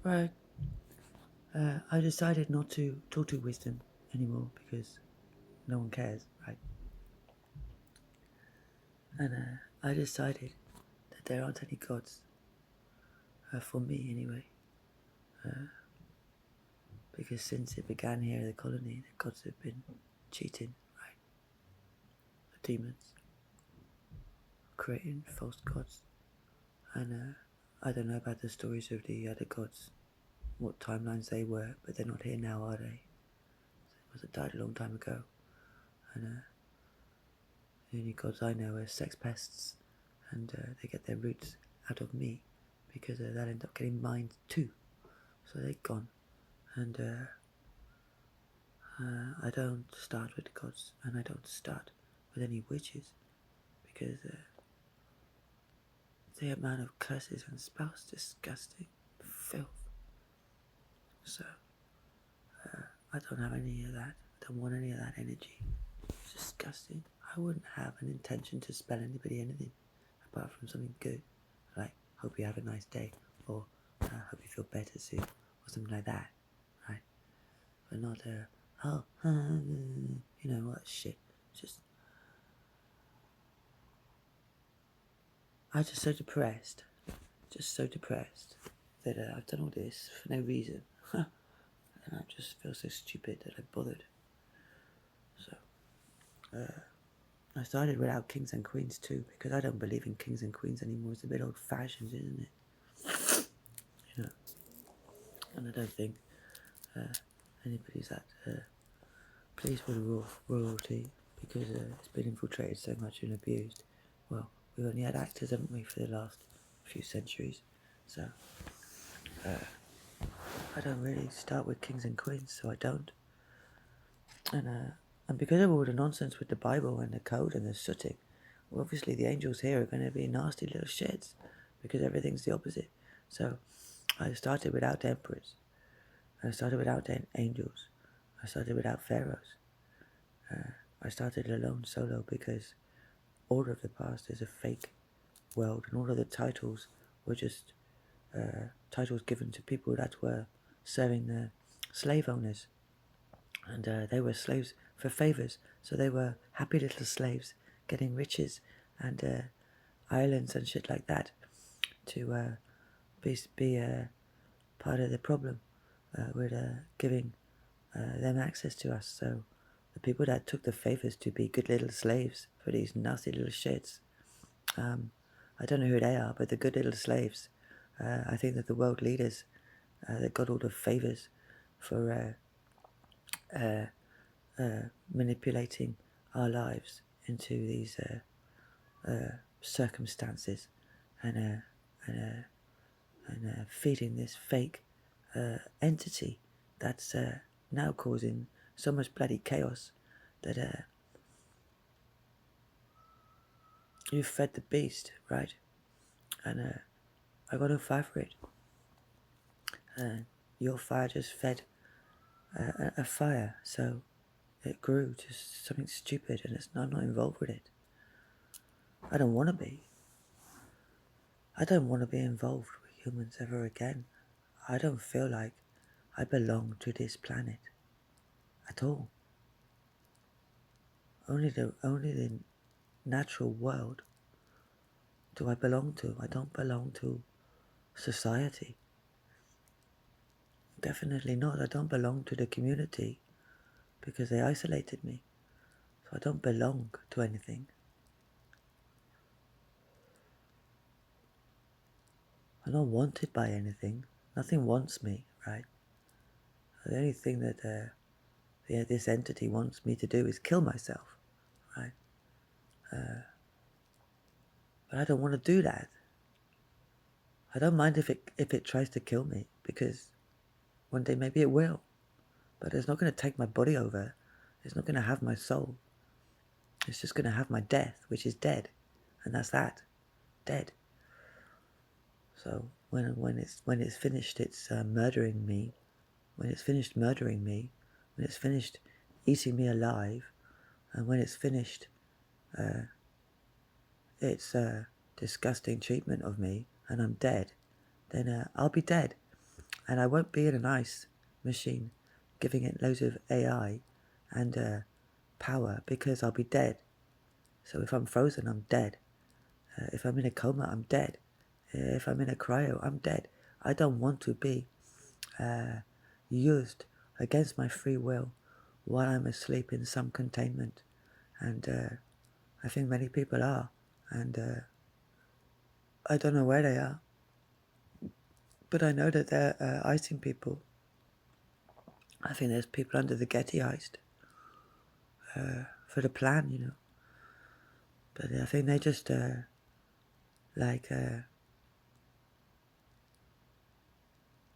Right. I decided not to talk to wisdom anymore because no one cares, right? And I decided that there aren't any gods, for me anyway, because since it began here in the colony, the gods have been cheating, right? The demons creating false gods, and I don't know about the stories of the other gods, what timelines they were, but they're not here now, are they? They must have died a long time ago, and the only gods I know are sex pests, and they get their roots out of me because they'll end up getting mine too. So they're gone, and I don't start with gods, and I don't start with any witches because the amount of curses and spells, disgusting filth. So I don't have any of that. I don't want any of that energy. It's disgusting. I wouldn't have an intention to spell anybody anything apart from something good, like hope you have a nice day, or hope you feel better soon, or something like that, right? But not you know what shit. Just I'm just so depressed, that I've done all this for no reason, and I just feel so stupid that I bothered. So I started without kings and queens too, because I don't believe in kings and queens anymore. It's a bit old-fashioned, isn't it? You know, and I don't think anybody's that pleased with royalty because it's been infiltrated so much and abused. Well, we've only had actors, haven't we, for the last few centuries? So I don't really start with kings and queens, so I don't. And because of all the nonsense with the Bible and the code and the sooting, well, obviously the angels here are going to be nasty little shits because everything's the opposite. So I started without emperors. I started without angels. I started without pharaohs. I started alone, solo, because all of the past is a fake world, and all of the titles were just titles given to people that were serving the slave owners, and they were slaves for favors, so they were happy little slaves getting riches and islands and shit like that to be part of the problem with giving them access to us. So the people that took the favors to be good little slaves for these nasty little shits, I don't know who they are, but the good little slaves, I think that the world leaders that got all the favors for manipulating our lives into these circumstances and feeding this fake entity that's now causing so much bloody chaos that you fed the beast, right? And I got no fire for it. Your fire just fed a fire, so it grew to something stupid, and I'm not involved with it. I don't want to be. I don't want to be involved with humans ever again. I don't feel like I belong to this planet at all. Only the natural world do I belong to. I don't belong to society. Definitely not. I don't belong to the community because they isolated me. So I don't belong to anything. I'm not wanted by anything. Nothing wants me, right? The only thing that this entity wants me to do is kill myself, right? But I don't want to do that. I don't mind if it tries to kill me, because one day maybe it will. But it's not going to take my body over. It's not going to have my soul. It's just going to have my death, which is dead. And that's that. Dead. So when it's finished, it's murdering me. When it's finished murdering me, when it's finished eating me alive, and when it's finished its disgusting treatment of me, and I'm dead, then I'll be dead. And I won't be in an ice machine giving it loads of AI and power, because I'll be dead. So if I'm frozen, I'm dead. If I'm in a coma, I'm dead. If I'm in a cryo, I'm dead. I don't want to be used against my free will while I'm asleep in some containment. And I think many people are. And I don't know where they are. But I know that they're icing people. I think there's people under the Getty iced for the plan, you know. But I think they just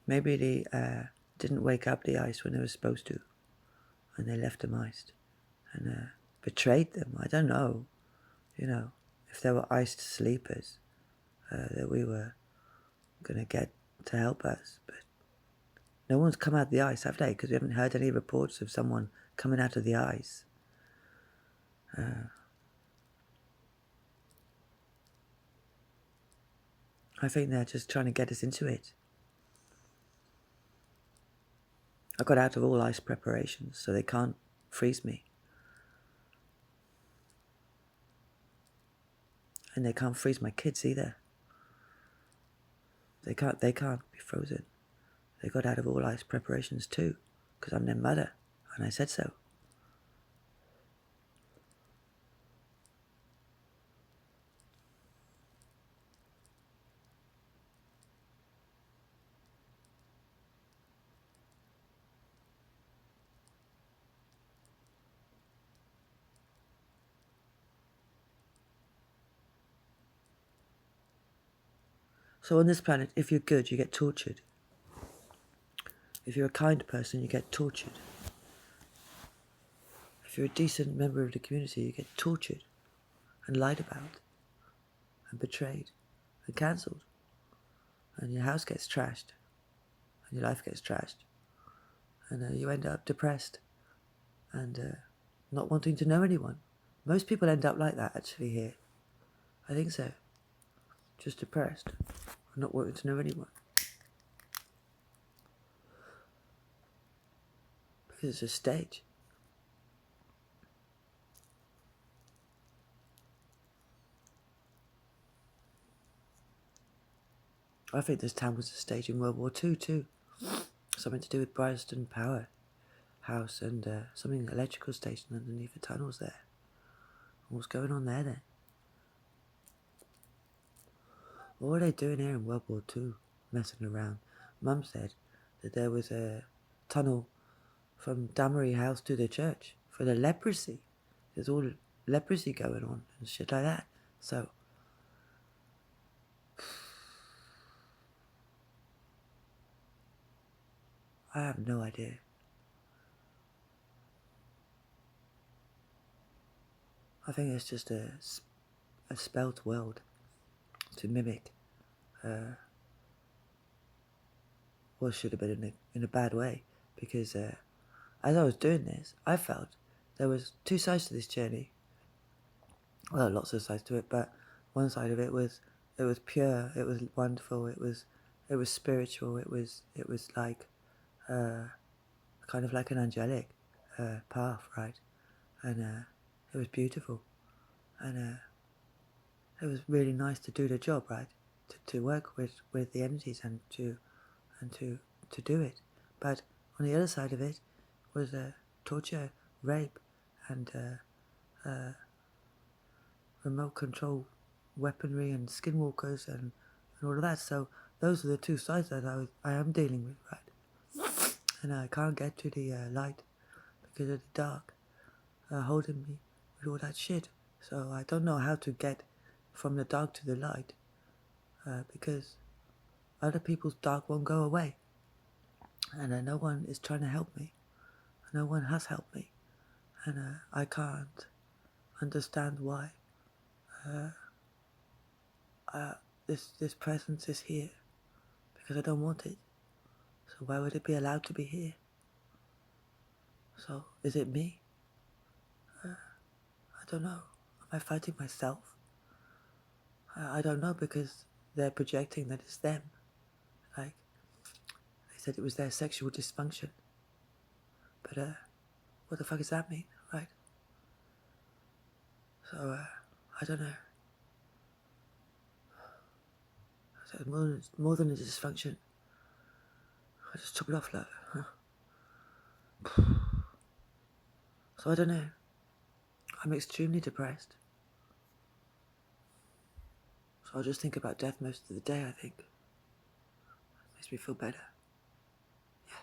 maybe they didn't wake up the ice when they were supposed to, and they left them iced and betrayed them. I don't know, you know, if there were iced sleepers that we were gonna get to help us. But no one's come out of the ice, have they? Because we haven't heard any reports of someone coming out of the ice. I think they're just trying to get us into it. I got out of all ice preparations, so they can't freeze me. And they can't freeze my kids either. They can't be frozen. They got out of all ice preparations too, because I'm their mother, and I said so. So on this planet, if you're good, you get tortured. If you're a kind person, you get tortured. If you're a decent member of the community, you get tortured and lied about and betrayed and cancelled. And your house gets trashed and your life gets trashed. And you end up depressed and not wanting to know anyone. Most people end up like that actually here. I think so. Just depressed and not wanting to know anyone. Because it's a stage. I think this town was a stage in World War II too. Something to do with Bryanston Power House and something electrical station underneath the tunnels there. What's going on there then? What were they doing here in World War II? Messing around. Mum said that there was a tunnel from Damery House to the church for the leprosy. There's all leprosy going on and shit like that. So I have no idea. I think it's just a spelt world to mimic what should have been in a bad way, because as I was doing this, I felt there was two sides to this journey. Well, lots of sides to it, but one side of it was pure, it was wonderful, it was spiritual, it was like kind of like an angelic path, right? And it was beautiful, and it was really nice to do the job, right? To work with the energies and to do it. But on the other side of it was torture, rape, and remote control weaponry and skinwalkers and all of that. So those are the two sides that I am dealing with, right? And I can't get to the light because of the dark holding me with all that shit. So I don't know how to get from the dark to the light because other people's dark won't go away. And no one is trying to help me. No one has helped me. And I can't understand why this presence is here, because I don't want it. So why would it be allowed to be here? So is it me? I don't know. Am I fighting myself? I don't know, because they're projecting that it's them. Like, they said it was their sexual dysfunction. But, what the fuck does that mean, right? So, I don't know. So more than a dysfunction. I just chop it off, love. So I don't know. I'm extremely depressed. So I'll just think about death most of the day, I think. It makes me feel better. Yeah.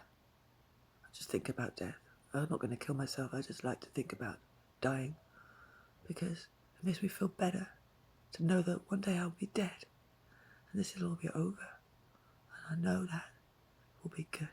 I just think about death. I'm not going to kill myself. I just like to think about dying. Because it makes me feel better to know that one day I'll be dead. And this will all be over. And I know that will be good.